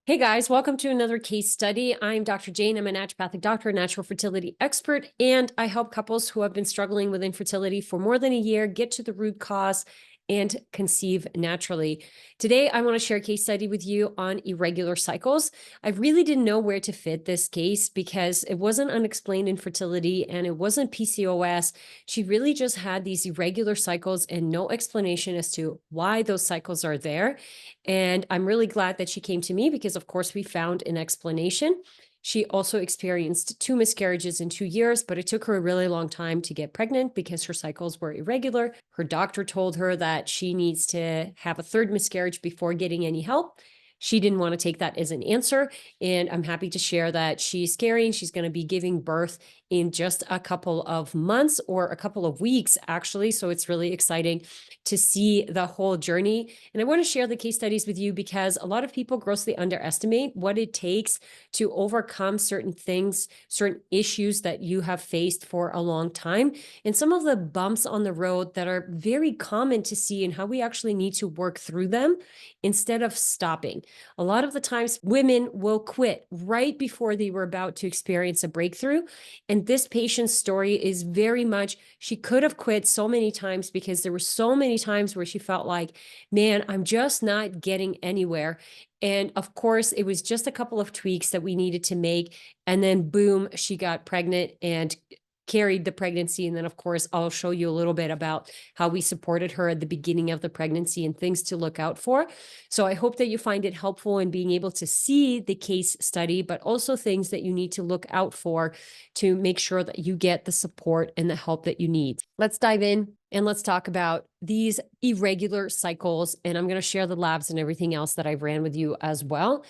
Hey guys, welcome to another case study. I'm Dr. Jane. I'm a naturopathic doctor, natural fertility expert, and I help couples who have been struggling with infertility for more than a year get to the root cause and conceive naturally. Today, I want to share a case study with you on irregular cycles. I really didn't know where to fit this case because it wasn't unexplained infertility and it wasn't PCOS. She really just had these irregular cycles and no explanation as to why those cycles are there. And I'm really glad that she came to me because, of course, we found an explanation. She also experienced 2 miscarriages in 2 years, but it took her a really long time to get pregnant because her cycles were irregular. Her doctor told her that she needs to have a 3rd miscarriage before getting any help. She didn't want to take that as an answer. And I'm happy to share that she's carrying, she's going to be giving birth in just a couple of months or a couple of weeks, actually. So it's really exciting to see the whole journey. And I want to share the case studies with you because a lot of people grossly underestimate what it takes to overcome certain things, certain issues that you have faced for a long time, and some of the bumps on the road that are very common to see and how we actually need to work through them instead of stopping. A lot of the times women will quit right before they were about to experience a breakthrough. And this patient's story is very much, she could have quit so many times because there were so many times where she felt like, man, I'm just not getting anywhere. And of course, it was just a couple of tweaks that we needed to make. And then boom, she got pregnant and carried the pregnancy. And then, of course, I'll show you a little bit about how we supported her at the beginning of the pregnancy and things to look out for. So I hope that you find it helpful in being able to see the case study, but also things that you need to look out for to make sure that you get the support and the help that you need. Let's dive in and let's talk about these irregular cycles. And I'm going to share the labs and everything else that I've ran with you as well.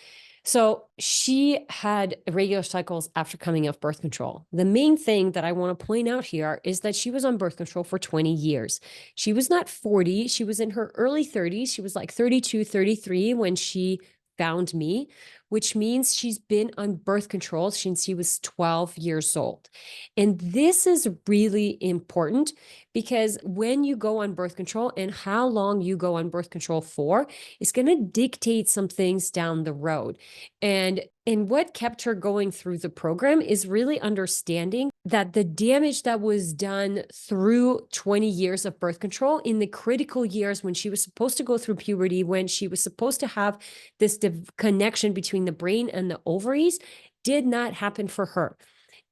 So she had irregular cycles after coming off birth control. The main thing that I want to point out here is that she was on birth control for 20 years. She was not 40. She was in her early 30s. She was like 32, 33 when she found me, which means she's been on birth control since she was 12 years old. And this is really important because when you go on birth control and how long you go on birth control for is going to dictate some things down the road. And what kept her going through the program is really understanding that the damage that was done through 20 years of birth control in the critical years when she was supposed to go through puberty, when she was supposed to have this connection between the brain and the ovaries, did not happen for her.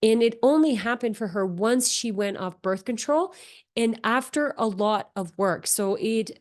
And it only happened for her once she went off birth control and after a lot of work. So it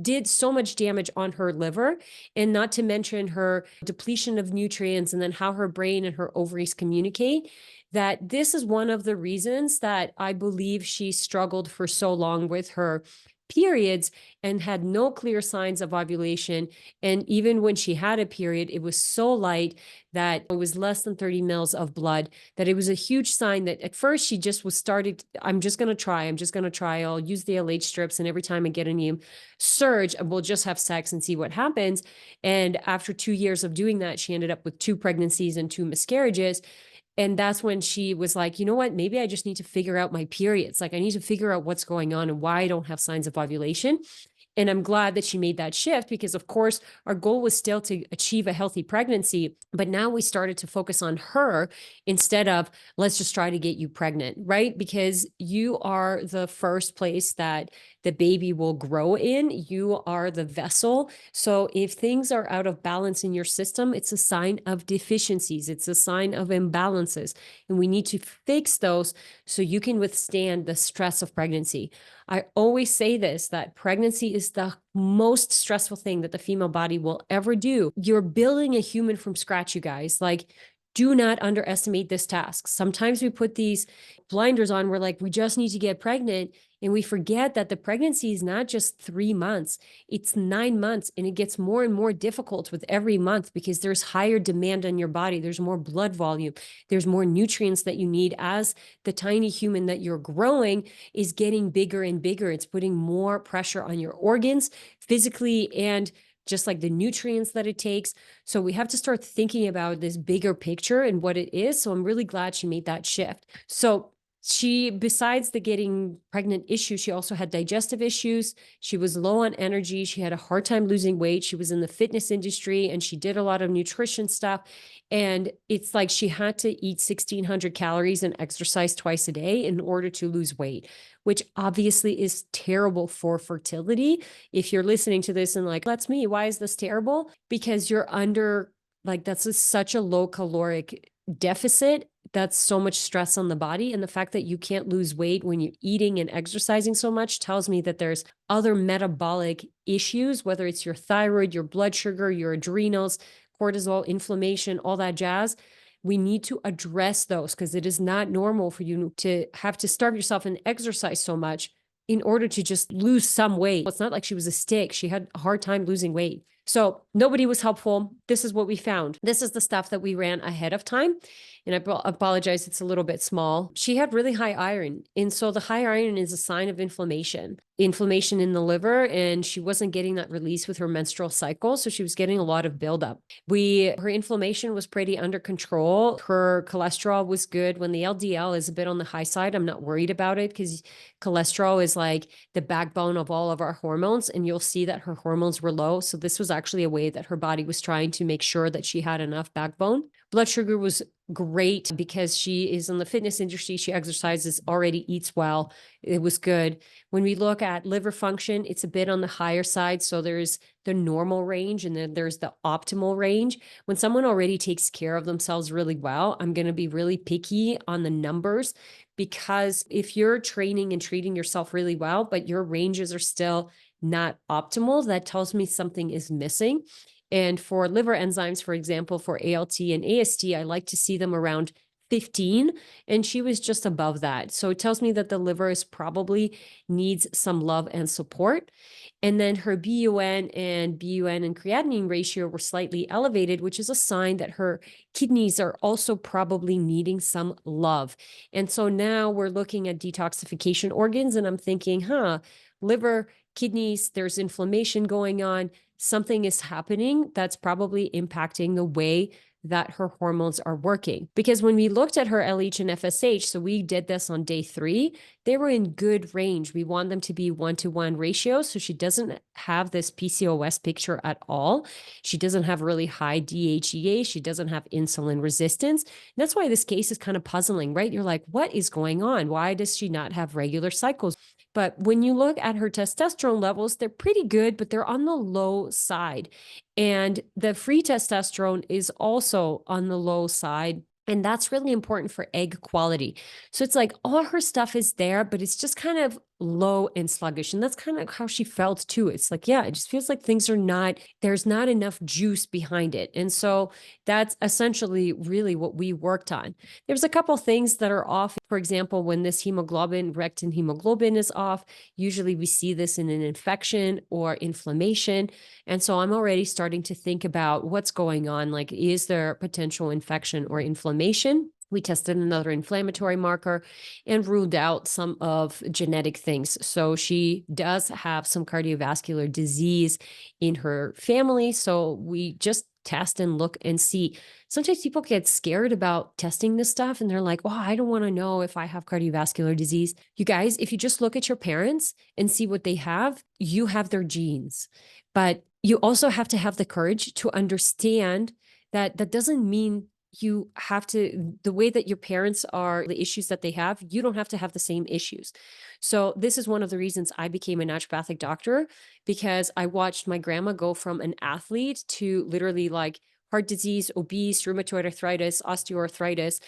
did so much damage on her liver, and not to mention her depletion of nutrients and then how her brain and her ovaries communicate, that this is one of the reasons that I believe she struggled for so long with her periods and had no clear signs of ovulation. And even when she had a period, it was so light that it was less than 30 mils of blood, that it was a huge sign that at first she just was started, I'm just going to try, I'll use the LH strips, and every time I get a new surge, we'll just have sex and see what happens. And after 2 years of doing that, she ended up with 2 pregnancies and 2 miscarriages. And that's when she was like, you know what, maybe I just need to figure out my periods. Like I need to figure out what's going on and why I don't have signs of ovulation. And I'm glad that she made that shift because, of course, our goal was still to achieve a healthy pregnancy. But now we started to focus on her instead of let's just try to get you pregnant, right? Because you are the first place that the baby will grow in. You are the vessel. So if things are out of balance in your system, it's a sign of deficiencies. It's a sign of imbalances. And we need to fix those so you can withstand the stress of pregnancy. I always say this, that pregnancy is the most stressful thing that the female body will ever do. You're building a human from scratch, you guys. Like, do not underestimate this task. Sometimes we put these blinders on. We're like, we just need to get pregnant. And we forget that the pregnancy is not just 3 months, it's 9 months. And it gets more and more difficult with every month because there's higher demand on your body. There's more blood volume. There's more nutrients that you need as the tiny human that you're growing is getting bigger and bigger. It's putting more pressure on your organs physically and just like the nutrients that it takes. So we have to start thinking about this bigger picture and what it is. So I'm really glad she made that shift. So She, besides the getting pregnant issue, she also had digestive issues. She was low on energy. She had a hard time losing weight. She was in the fitness industry and she did a lot of nutrition stuff. And it's like she had to eat 1,600 calories and exercise twice a day in order to lose weight, which obviously is terrible for fertility. If you're listening to this and like, that's me, why is this terrible? Because you're under, like, such a low caloric deficit. That's so much stress on the body. And the fact that you can't lose weight when you're eating and exercising so much tells me that there's other metabolic issues, whether it's your thyroid, your blood sugar, your adrenals, cortisol, inflammation, all that jazz. We need to address those because it is not normal for you to have to starve yourself and exercise so much in order to just lose some weight. It's not like she was a stick. She had a hard time losing weight. So nobody was helpful. This is what we found. This is the stuff that we ran ahead of time. And I apologize, it's a little bit small. She had really high iron. And so the high iron is a sign of inflammation in the liver. And she wasn't getting that release with her menstrual cycle. So she was getting a lot of buildup. Her inflammation was pretty under control. Her cholesterol was good. When the LDL is a bit on the high side, I'm not worried about it because cholesterol is like the backbone of all of our hormones. And you'll see that her hormones were low. So this was actually a way that her body was trying to make sure that she had enough backbone. Blood sugar was great because she is in the fitness industry. She exercises, already eats well. It was good. When we look at liver function, it's a bit on the higher side. So there's the normal range and then there's the optimal range. When someone already takes care of themselves really well, I'm going to be really picky on the numbers because if you're training and treating yourself really well, but your ranges are still not optimal, that tells me something is missing. And for liver enzymes, for example, for ALT and AST, I like to see them around 15, and she was just above that. So it tells me that the liver is probably needs some love and support. And then her BUN and creatinine ratio were slightly elevated, which is a sign that her kidneys are also probably needing some love. And so now we're looking at detoxification organs, and I'm thinking, liver, kidneys, there's inflammation going on. Something is happening that's probably impacting the way that her hormones are working. Because when we looked at her LH and FSH, so we did this on day 3, they were in good range. We want them to be 1-to-1 ratio. So she doesn't have this PCOS picture at all. She doesn't have really high DHEA. She doesn't have insulin resistance. And that's why this case is kind of puzzling, right? You're like, what is going on? Why does she not have regular cycles? But when you look at her testosterone levels, they're pretty good, but they're on the low side. And the free testosterone is also on the low side. And that's really important for egg quality. So it's like all her stuff is there, but it's just kind of low and sluggish. And that's kind of how she felt too. It's like, yeah, it just feels like there's not enough juice behind it. And so that's essentially really what we worked on. There's a couple things that are off. For example, when this hemoglobin, rectin hemoglobin is off, usually we see this in an infection or inflammation. And so I'm already starting to think about what's going on. Like, is there potential infection or inflammation? We tested another inflammatory marker and ruled out some of genetic things. So she does have some cardiovascular disease in her family. So we just test and look and see. Sometimes people get scared about testing this stuff and they're like, well, I don't want to know if I have cardiovascular disease. You guys, if you just look at your parents and see what they have, you have their genes. But you also have to have the courage to understand that that doesn't mean you have to, the way that your parents are, the issues that they have, you don't have to have the same issues. So this is one of the reasons I became a naturopathic doctor, because I watched my grandma go from an athlete to literally like heart disease, obese, rheumatoid arthritis, osteoarthritis,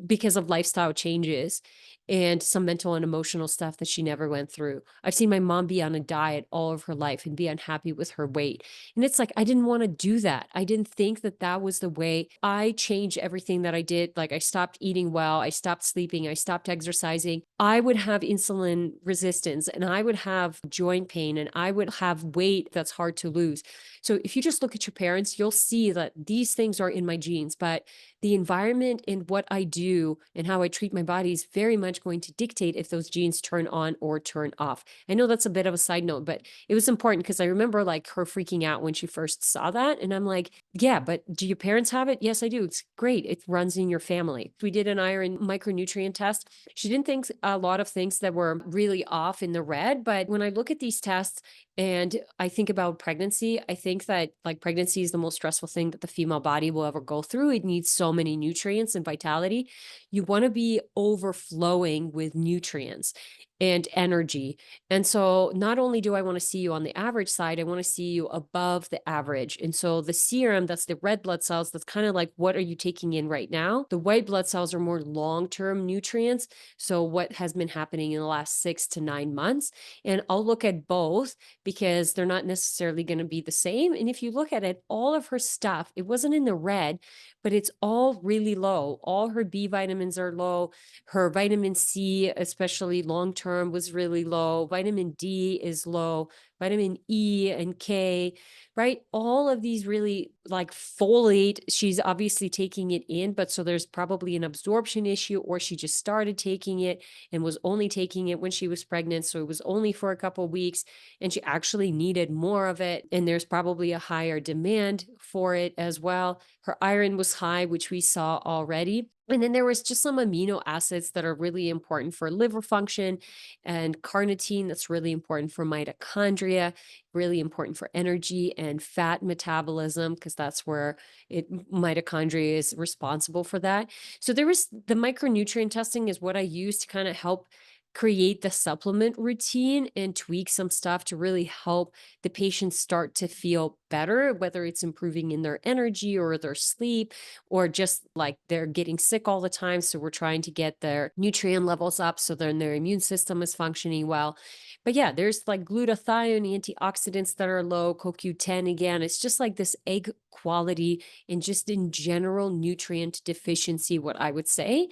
because of lifestyle changes and some mental and emotional stuff that she never went through. I've seen my mom be on a diet all of her life and be unhappy with her weight. And it's like, I didn't want to do that. I didn't think that that was the way. I changed everything that I did. Like, I stopped eating well. I stopped sleeping. I stopped exercising. I would have insulin resistance and I would have joint pain and I would have weight that's hard to lose. So if you just look at your parents, you'll see that these things are in my genes, but the environment and what I do do and how I treat my body is very much going to dictate if those genes turn on or turn off. I know that's a bit of a side note, but it was important because I remember like her freaking out when she first saw that. And I'm like, yeah, but do your parents have it? Yes, I do. It's great. It runs in your family. We did an iron micronutrient test. She didn't think a lot of things that were really off in the red. But when I look at these tests and I think about pregnancy, I think that like pregnancy is the most stressful thing that the female body will ever go through. It needs so many nutrients and vitality. You want to be overflowing with nutrients and energy. And so not only do I want to see you on the average side, I want to see you above the average. And so the serum, that's the red blood cells, that's kind of like, what are you taking in right now? The white blood cells are more long-term nutrients. So what has been happening in the last 6 to 9 months. And I'll look at both because they're not necessarily going to be the same. And if you look at it, all of her stuff, it wasn't in the red, but it's all really low. All her B vitamins are low. Her vitamin C, especially long term, was really low. Vitamin D is low. Vitamin E and K, right? All of these really like folate, she's obviously taking it in, but so there's probably an absorption issue, or she just started taking it and was only taking it when she was pregnant. So it was only for a couple of weeks and she actually needed more of it. And there's probably a higher demand for it as well. Her iron was high, which we saw already. And then there was just some amino acids that are really important for liver function, and carnitine that's really important for mitochondria, really important for energy and fat metabolism, because that's where mitochondria is responsible for that. So there was the micronutrient testing is what I use to kind of help create the supplement routine and tweak some stuff to really help the patients start to feel better, whether it's improving in their energy or their sleep, or just like they're getting sick all the time. So we're trying to get their nutrient levels up so then their immune system is functioning well. But yeah, there's like glutathione, antioxidants that are low, CoQ10 again. It's just like this egg quality and just in general nutrient deficiency, what I would say.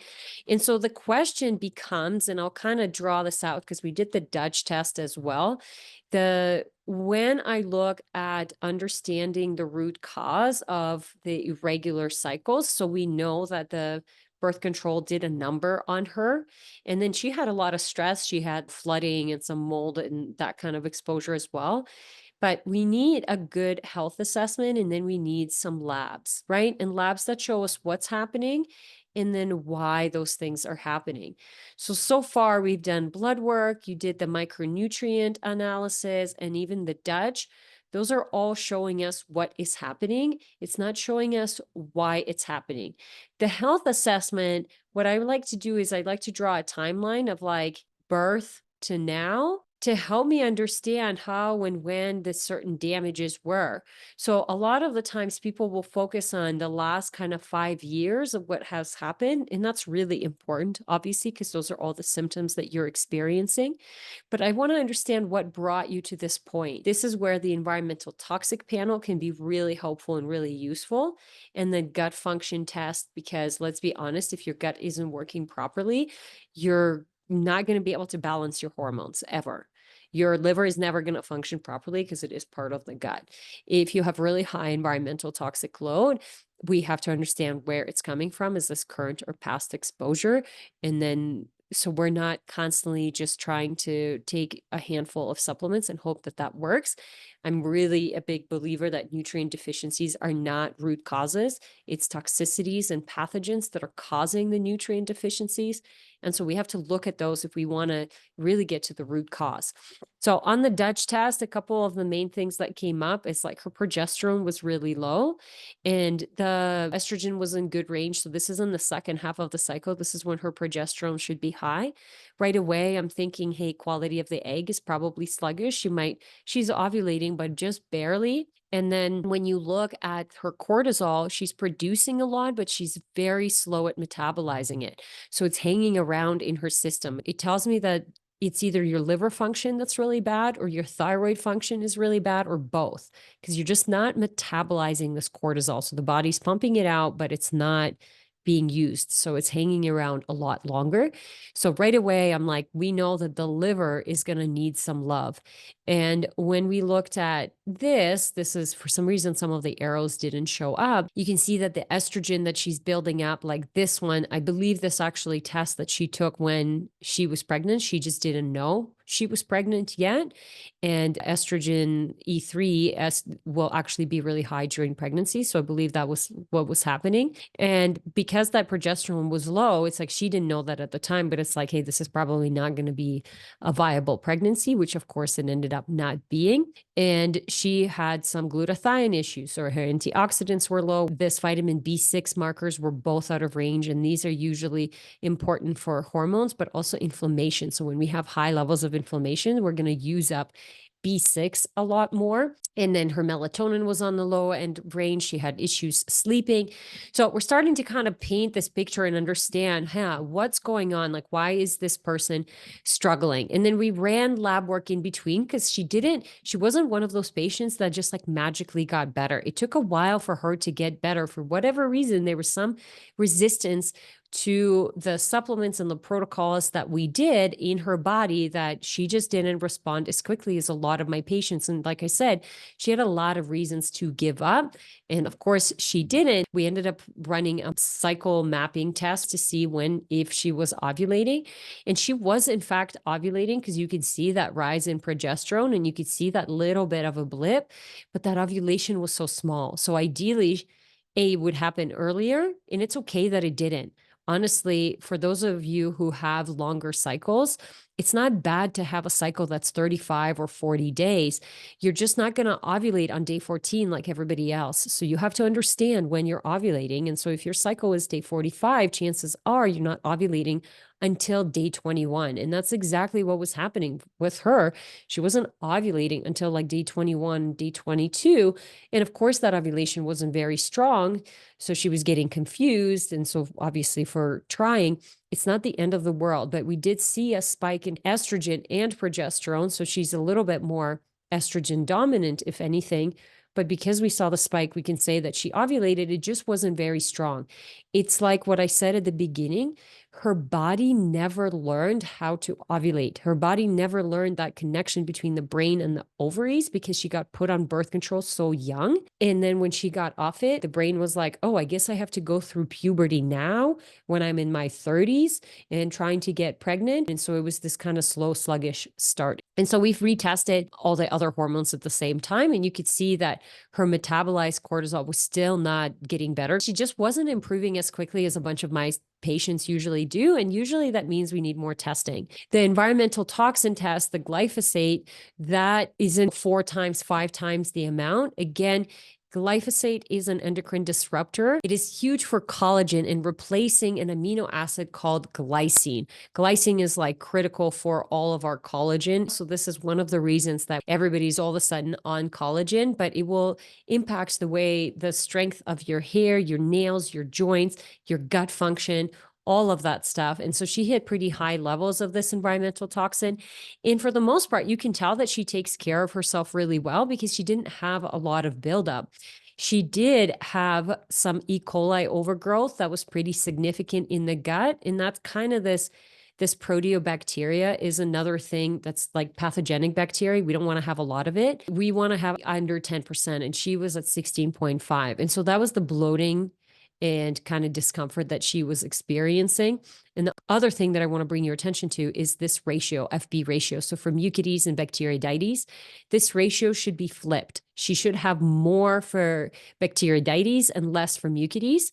And so the question becomes, and I'll kind of draw this out because we did the Dutch test as well. When I look at understanding the root cause of the irregular cycles, so we know that the birth control did a number on her. And then she had a lot of stress. She had flooding and some mold and that kind of exposure as well. But we need a good health assessment, and then we need some labs, right? And labs that show us what's happening and then why those things are happening. So far we've done blood work, you did the micronutrient analysis, and even the Dutch. Those are all showing us what is happening. It's not showing us why it's happening. The health assessment, what I would like to do is I'd like to draw a timeline of like birth to now to help me understand how and when the certain damages were. So a lot of the times people will focus on the last kind of 5 years of what has happened. And that's really important, obviously, because those are all the symptoms that you're experiencing. But I want to understand what brought you to this point. This is where the environmental toxic panel can be really helpful and really useful. And the gut function test, because let's be honest, if your gut isn't working properly, you're not going to be able to balance your hormones ever. Your liver is never going to function properly because it is part of the gut. If you have really high environmental toxic load, we have to understand where it's coming from. Is this current or past exposure? And then so we're not constantly just trying to take a handful of supplements and hope that that works. I'm really a big believer that nutrient deficiencies are not root causes. It's toxicities and pathogens that are causing the nutrient deficiencies. And so we have to look at those if we want to really get to the root cause. So on the Dutch test, a couple of the main things that came up is like her progesterone was really low and the estrogen was in good range. So this is in the second half of the cycle. This is when her progesterone should be high. Right away, I'm thinking, hey, quality of the egg is probably sluggish. She's ovulating, but just barely. And then when you look at her cortisol, she's producing a lot, but she's very slow at metabolizing it. So it's hanging around in her system. It tells me that it's either your liver function that's really bad or your thyroid function is really bad or both, because you're just not metabolizing this cortisol. So the body's pumping it out, but it's not being used. So it's hanging around a lot longer. So right away, I'm like, we know that the liver is going to need some love. And when we looked at this is for some reason, some of the arrows didn't show up. You can see that the estrogen that she's building up, like this one, I believe this actually test that she took when she was pregnant. She just didn't know she was pregnant yet. And estrogen E3 will actually be really high during pregnancy. So I believe that was what was happening. And because that progesterone was low, it's like she didn't know that at the time, but it's like, hey, this is probably not going to be a viable pregnancy, which of course it ended up not being. And she had some glutathione issues, so her antioxidants were low. This vitamin B6 markers were both out of range. And these are usually important for hormones, but also inflammation. So when we have high levels of inflammation, we're going to use up B6 a lot more. And then her melatonin was on the low end range. She had issues sleeping. So we're starting to kind of paint this picture and understand, what's going on? Like, why is this person struggling? And then we ran lab work in between because she wasn't one of those patients that just like magically got better. It took a while for her to get better. For whatever reason, there was some resistance to the supplements and the protocols that we did in her body that she just didn't respond as quickly as a lot of my patients. And like I said, she had a lot of reasons to give up. And of course, she didn't. We ended up running a cycle mapping test to see if she was ovulating. And she was, in fact, ovulating because you could see that rise in progesterone and you could see that little bit of a blip, but that ovulation was so small. So ideally, it would happen earlier, and it's okay that it didn't. Honestly, for those of you who have longer cycles, it's not bad to have a cycle that's 35 or 40 days. You're just not going to ovulate on day 14 like everybody else. So you have to understand when you're ovulating. And so if your cycle is day 45, chances are you're not ovulating until day 21. And that's exactly what was happening with her. She wasn't ovulating until like day 21, day 22. And of course, that ovulation wasn't very strong. So she was getting confused. And so obviously for trying, it's not the end of the world, but we did see a spike in estrogen and progesterone. So she's a little bit more estrogen dominant, if anything. But because we saw the spike, we can say that she ovulated. It just wasn't very strong. It's like what I said at the beginning. Her body never learned how to ovulate. Her body never learned that connection between the brain and the ovaries because she got put on birth control so young. And then when she got off it, the brain was like, oh, I guess I have to go through puberty now when I'm in my 30s and trying to get pregnant. And so it was this kind of slow, sluggish start. And so we've retested all the other hormones at the same time. And you could see that her metabolized cortisol was still not getting better. She just wasn't improving as quickly as a bunch of my patients usually do. And usually that means we need more testing. The environmental toxin test, the glyphosate, that isn't 4 times, 5 times the amount. Again, glyphosate is an endocrine disruptor. It is huge for collagen in replacing an amino acid called glycine. Glycine is like critical for all of our collagen. So this is one of the reasons that everybody's all of a sudden on collagen, but it will impact the strength of your hair, your nails, your joints, your gut function, all of that stuff. And so she hit pretty high levels of this environmental toxin. And for the most part, you can tell that she takes care of herself really well because she didn't have a lot of buildup. She did have some E. coli overgrowth that was pretty significant in the gut. And that's kind of this proteobacteria is another thing that's like pathogenic bacteria. We don't want to have a lot of it. We want to have under 10%. And she was at 16.5. And so that was the bloating and kind of discomfort that she was experiencing. And the other thing that I want to bring your attention to is this ratio, FB ratio. So for mucides and bacteroidetes, this ratio should be flipped. She should have more for bacteroidetes and less for mucides.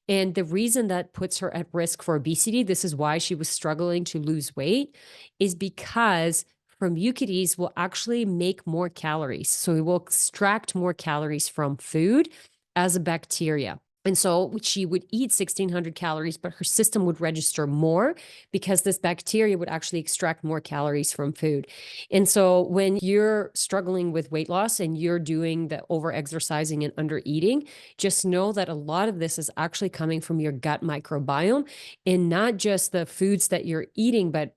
And the reason that puts her at risk for obesity, this is why she was struggling to lose weight, is because from mucides will actually make more calories. So it will extract more calories from food as a bacteria. And so she would eat 1,600 calories, but her system would register more because this bacteria would actually extract more calories from food. And so when you're struggling with weight loss and you're doing the over-exercising and under-eating, just know that a lot of this is actually coming from your gut microbiome and not just the foods that you're eating, but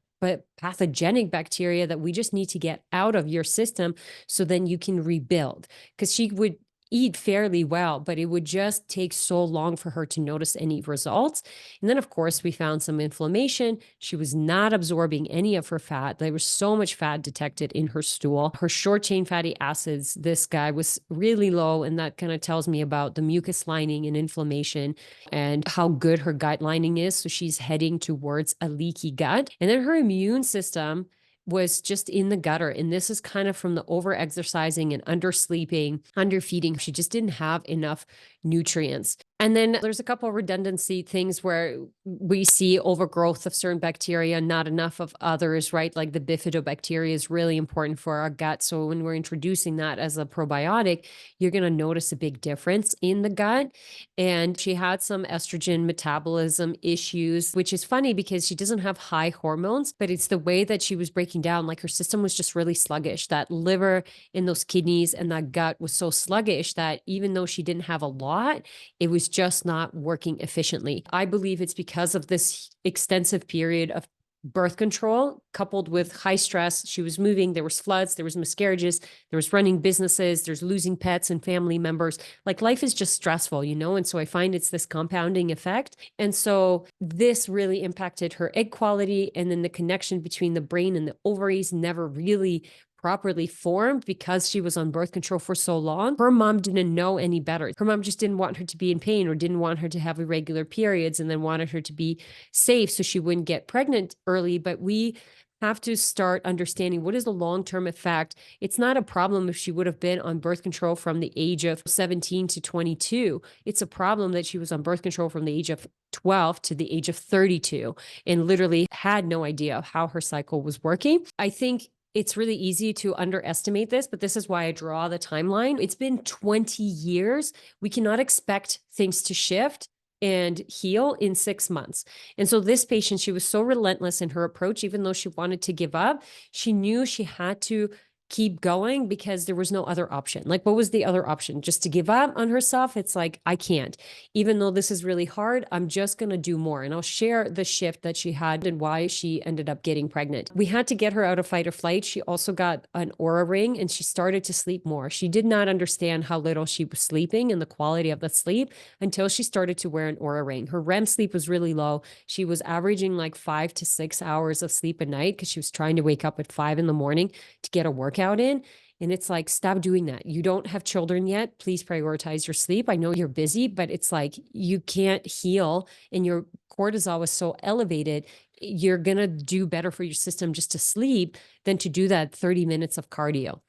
pathogenic bacteria that we just need to get out of your system so then you can rebuild. Because she would eat fairly well, but it would just take so long for her to notice any results. And then, of course, we found some inflammation. She was not absorbing any of her fat. There was so much fat detected in her stool. Her short chain fatty acids, this guy was really low. And that kind of tells me about the mucus lining and inflammation and how good her gut lining is. So she's heading towards a leaky gut. And then her immune system was just in the gutter. And this is kind of from the over exercising and undersleeping, underfeeding. She just didn't have enough nutrients. And then there's a couple of redundancy things where we see overgrowth of certain bacteria, not enough of others, right? Like the bifidobacteria is really important for our gut. So when we're introducing that as a probiotic, you're going to notice a big difference in the gut. And she had some estrogen metabolism issues, which is funny because she doesn't have high hormones, but it's the way that she was breaking down. Like her system was just really sluggish. That liver and those kidneys and that gut was so sluggish that even though she didn't have a lot, it was just not working efficiently. I believe it's because of this extensive period of birth control coupled with high stress. She was moving, there was floods, there was miscarriages, there was running businesses, there's losing pets and family members. Like life is just stressful, you know? And so I find it's this compounding effect. And so this really impacted her egg quality. And then the connection between the brain and the ovaries never really properly formed because she was on birth control for so long. Her mom didn't know any better. Her mom just didn't want her to be in pain or didn't want her to have irregular periods and then wanted her to be safe so she wouldn't get pregnant early. But we have to start understanding what is the long-term effect. It's not a problem if she would have been on birth control from the age of 17 to 22. It's a problem that she was on birth control from the age of 12 to the age of 32 and literally had no idea how her cycle was working. I think it's really easy to underestimate this, but this is why I draw the timeline. It's been 20 years. We cannot expect things to shift and heal in 6 months. And so this patient, she was so relentless in her approach, even though she wanted to give up, she knew she had to keep going because there was no other option. Like, what was the other option? Just to give up on herself? It's like, I can't. Even though this is really hard, I'm just going to do more. And I'll share the shift that she had and why she ended up getting pregnant. We had to get her out of fight or flight. She also got an Aura ring and she started to sleep more. She did not understand how little she was sleeping and the quality of the sleep until she started to wear an Aura ring. Her REM sleep was really low. She was averaging like 5 to 6 hours of sleep a night because she was trying to wake up at 5 in the morning to get a workout in. And it's like, stop doing that. You don't have children yet. Please prioritize your sleep. I know you're busy, but it's like you can't heal and your cortisol is so elevated. You're going to do better for your system just to sleep than to do that 30 minutes of cardio.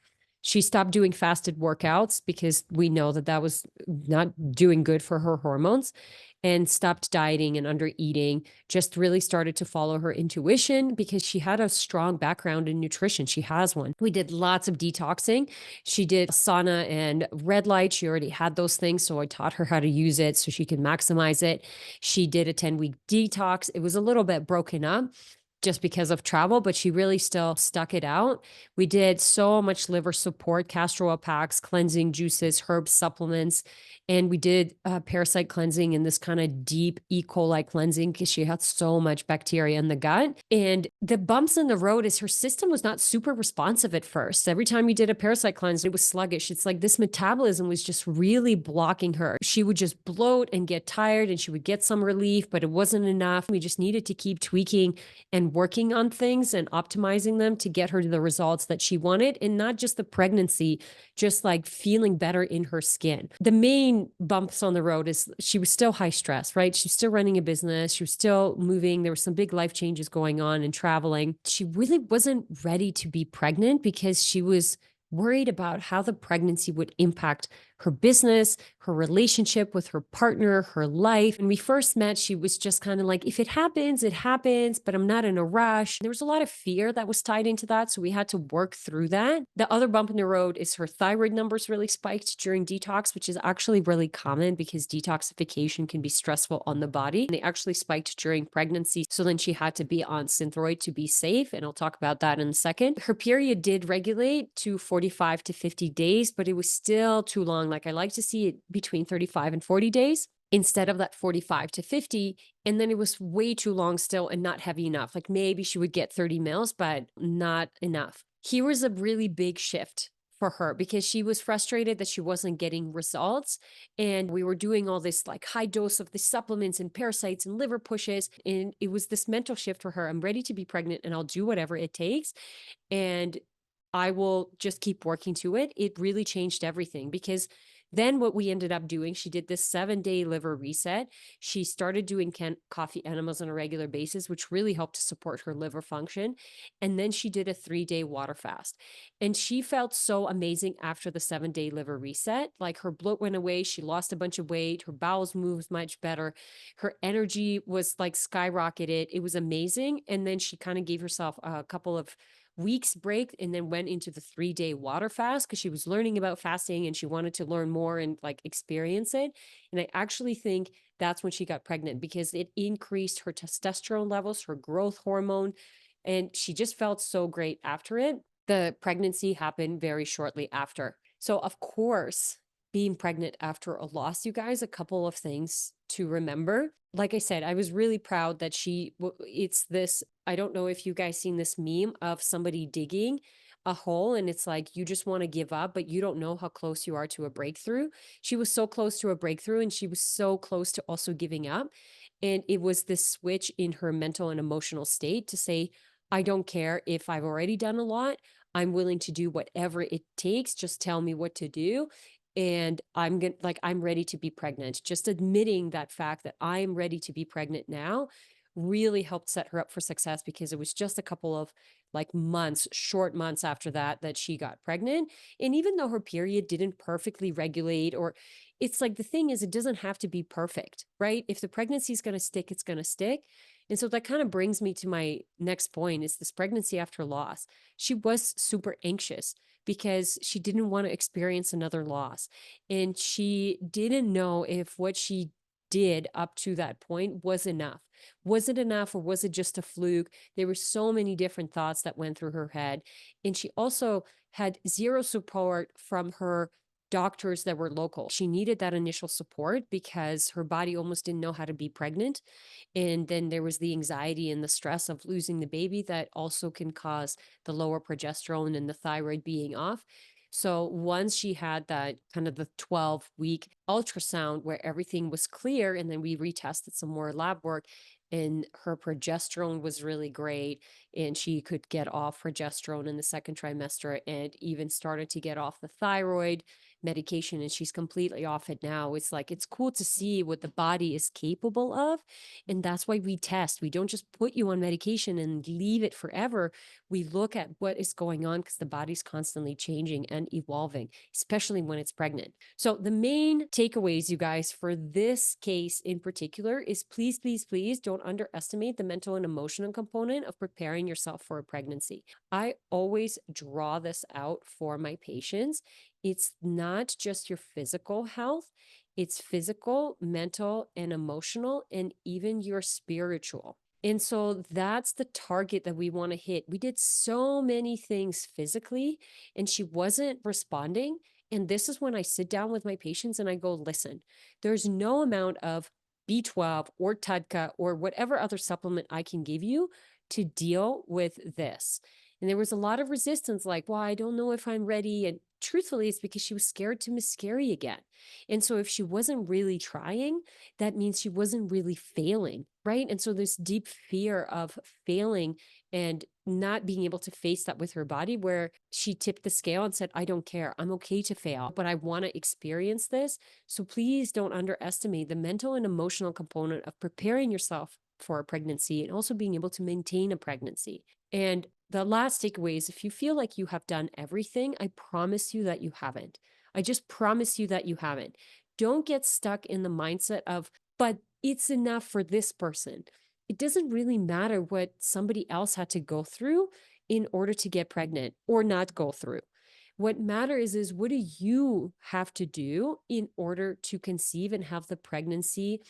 She stopped doing fasted workouts because we know that that was not doing good for her hormones, and stopped dieting and under eating, just really started to follow her intuition because she had a strong background in nutrition. She has one. We did lots of detoxing. She did sauna and red light. She already had those things. So I taught her how to use it so she could maximize it. She did a 10-week detox. It was a little bit broken up just because of travel, but she really still stuck it out. We did so much liver support, castor oil packs, cleansing juices, herb supplements, and we did parasite cleansing and this kind of deep E. coli cleansing because she had so much bacteria in the gut. And the bumps in the road is her system was not super responsive at first. Every time we did a parasite cleanse, it was sluggish. It's like this metabolism was just really blocking her. She would just bloat and get tired and she would get some relief, but it wasn't enough. We just needed to keep tweaking and working on things and optimizing them to get her to the results that she wanted, and not just the pregnancy, just like feeling better in her skin. The main bumps on the road is she was still high stress, right? She's still running a business. She was still moving. There were some big life changes going on and traveling. She really wasn't ready to be pregnant because she was worried about how the pregnancy would impact her business, her relationship with her partner, her life. When we first met, she was just kind of like, if it happens, but I'm not in a rush. There was a lot of fear that was tied into that. So we had to work through that. The other bump in the road is her thyroid numbers really spiked during detox, which is actually really common because detoxification can be stressful on the body. And they actually spiked during pregnancy. So then she had to be on Synthroid to be safe. And I'll talk about that in a second. Her period did regulate to 45 to 50 days, but it was still too long. Like I like to see it between 35 and 40 days instead of that 45 to 50. And then it was way too long still and not heavy enough. Like maybe she would get 30 mils, but not enough. Here was a really big shift for her because she was frustrated that she wasn't getting results. And we were doing all this like high dose of the supplements and parasites and liver pushes. And it was this mental shift for her. I'm ready to be pregnant and I'll do whatever it takes. And I will just keep working to it. It really changed everything because then what we ended up doing, she did this 7-day liver reset. She started doing coffee enemas on a regular basis, which really helped to support her liver function. And then she did a 3-day water fast. And she felt so amazing after the 7-day liver reset. Like her bloat went away. She lost a bunch of weight. Her bowels moved much better. Her energy was like skyrocketed. It was amazing. And then she kind of gave herself a couple of weeks break and then went into the 3-day water fast because she was learning about fasting and she wanted to learn more and like experience it. And I actually think that's when she got pregnant because it increased her testosterone levels, her growth hormone, and she just felt so great after it. The pregnancy happened very shortly after. So, of course, being pregnant after a loss, you guys, a couple of things to remember. Like I said, I was really proud that it's this. I don't know if you guys seen this meme of somebody digging a hole and it's like you just want to give up, but you don't know how close you are to a breakthrough. She was so close to a breakthrough and she was so close to also giving up. And it was this switch in her mental and emotional state to say, I don't care if I've already done a lot. I'm willing to do whatever it takes. Just tell me what to do. And I'm ready to be pregnant. Just admitting that fact that I'm ready to be pregnant now really helped set her up for success because it was just a couple of like months, short months after that, that she got pregnant. And even though her period didn't perfectly regulate, or it's like the thing is, it doesn't have to be perfect, right? If the pregnancy is going to stick, it's going to stick. And so that kind of brings me to my next point is this pregnancy after loss. She was super anxious because she didn't want to experience another loss. And she didn't know if what she did up to that point was enough. Was it enough or was it just a fluke? There were so many different thoughts that went through her head. And she also had zero support from her doctors that were local. She needed that initial support because her body almost didn't know how to be pregnant. And then there was the anxiety and the stress of losing the baby that also can cause the lower progesterone and the thyroid being off. So once she had that kind of the 12-week ultrasound where everything was clear, and then we retested some more lab work, and her progesterone was really great, and she could get off progesterone in the second trimester and even started to get off the thyroid medication, and she's completely off it now. It's like it's cool to see what the body is capable of, and that's why we test. We don't just put you on medication and leave it forever. We look at what is going on because the body's constantly changing and evolving, especially when it's pregnant. So the main takeaways, you guys, for this case in particular is please, please, please don't underestimate the mental and emotional component of preparing yourself for a pregnancy. I always draw this out for my patients. It's not just your physical health, it's physical, mental, and emotional, and even your spiritual. And so that's the target that we want to hit. We did so many things physically, and she wasn't responding. And this is when I sit down with my patients and I go, listen, there's no amount of B12 or TUDCA or whatever other supplement I can give you to deal with this. And there was a lot of resistance, like, well, I don't know if I'm ready. And truthfully, it's because she was scared to miscarry again. And so if she wasn't really trying, that means she wasn't really failing, right? And so this deep fear of failing and not being able to face that with her body, where she tipped the scale and said, I don't care. I'm okay to fail, but I want to experience this. So please don't underestimate the mental and emotional component of preparing yourself for a pregnancy and also being able to maintain a pregnancy. And the last takeaway is if you feel like you have done everything, I promise you that you haven't. I just promise you that you haven't. Don't get stuck in the mindset of, but it's enough for this person. It doesn't really matter what somebody else had to go through in order to get pregnant or not go through. What matters is what do you have to do in order to conceive and have the pregnancy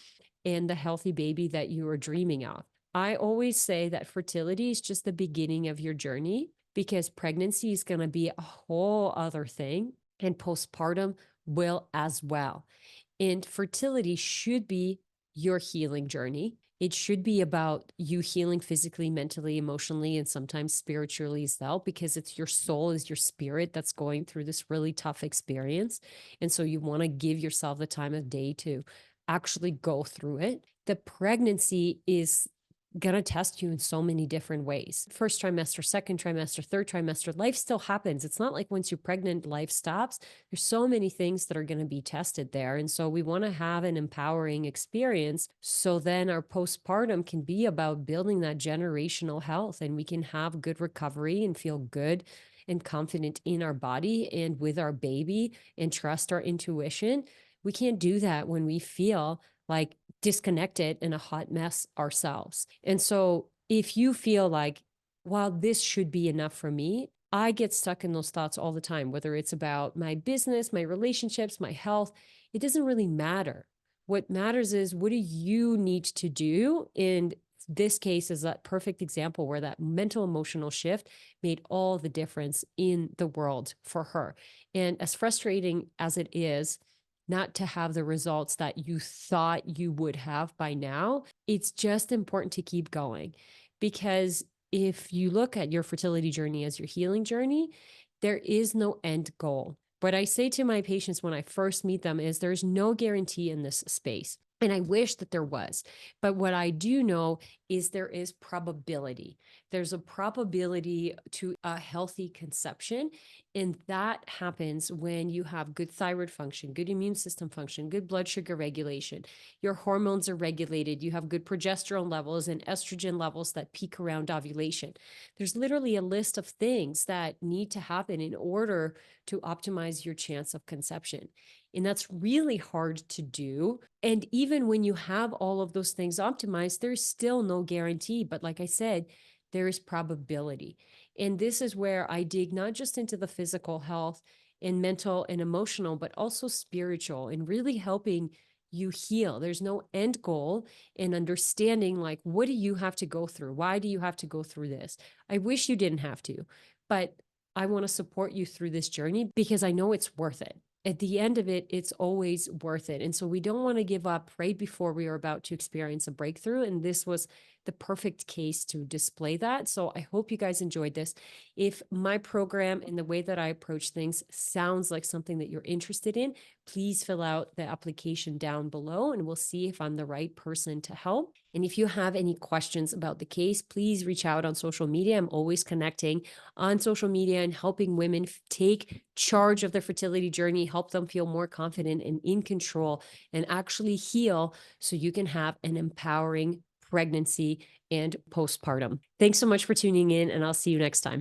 and the healthy baby that you are dreaming of. I always say that fertility is just the beginning of your journey because pregnancy is going to be a whole other thing and postpartum will as well. And fertility should be your healing journey. It should be about you healing physically, mentally, emotionally, and sometimes spiritually as well, because it's your soul, is your spirit that's going through this really tough experience. And so you want to give yourself the time of day to actually go through it. The pregnancy is going to test you in so many different ways. First trimester, second trimester, third trimester, life still happens. It's not like once you're pregnant, life stops. There's so many things that are going to be tested there. And so we want to have an empowering experience. So then our postpartum can be about building that generational health, and we can have good recovery and feel good and confident in our body and with our baby and trust our intuition. We can't do that when we feel like disconnected and a hot mess ourselves. And so if you feel like, well, this should be enough for me, I get stuck in those thoughts all the time, whether it's about my business, my relationships, my health. It doesn't really matter. What matters is, what do you need to do? And this case is that perfect example where that mental emotional shift made all the difference in the world for her. And as frustrating as it is, not to have the results that you thought you would have by now, it's just important to keep going. Because if you look at your fertility journey as your healing journey, there is no end goal. What I say to my patients when I first meet them is, there's no guarantee in this space. And I wish that there was. But what I do know is there is probability. There's a probability to a healthy conception. And that happens when you have good thyroid function, good immune system function, good blood sugar regulation. Your hormones are regulated. You have good progesterone levels and estrogen levels that peak around ovulation. There's literally a list of things that need to happen in order to optimize your chance of conception. And that's really hard to do. And even when you have all of those things optimized, there's still no guarantee. But like I said, there is probability. And this is where I dig not just into the physical health and mental and emotional, but also spiritual, and really helping you heal. There's no end goal in understanding, like, what do you have to go through? Why do you have to go through this? I wish you didn't have to, but I want to support you through this journey because I know it's worth it. At the end of it, it's always worth it. And so we don't want to give up right before we are about to experience a breakthrough. And this was the perfect case to display that. So I hope you guys enjoyed this. If my program and the way that I approach things sounds like something that you're interested in, please fill out the application down below and we'll see if I'm the right person to help. And if you have any questions about the case, please reach out on social media. I'm always connecting on social media and helping women take charge of their fertility journey, help them feel more confident and in control, and actually heal so you can have an empowering pregnancy and postpartum. Thanks so much for tuning in, and I'll see you next time.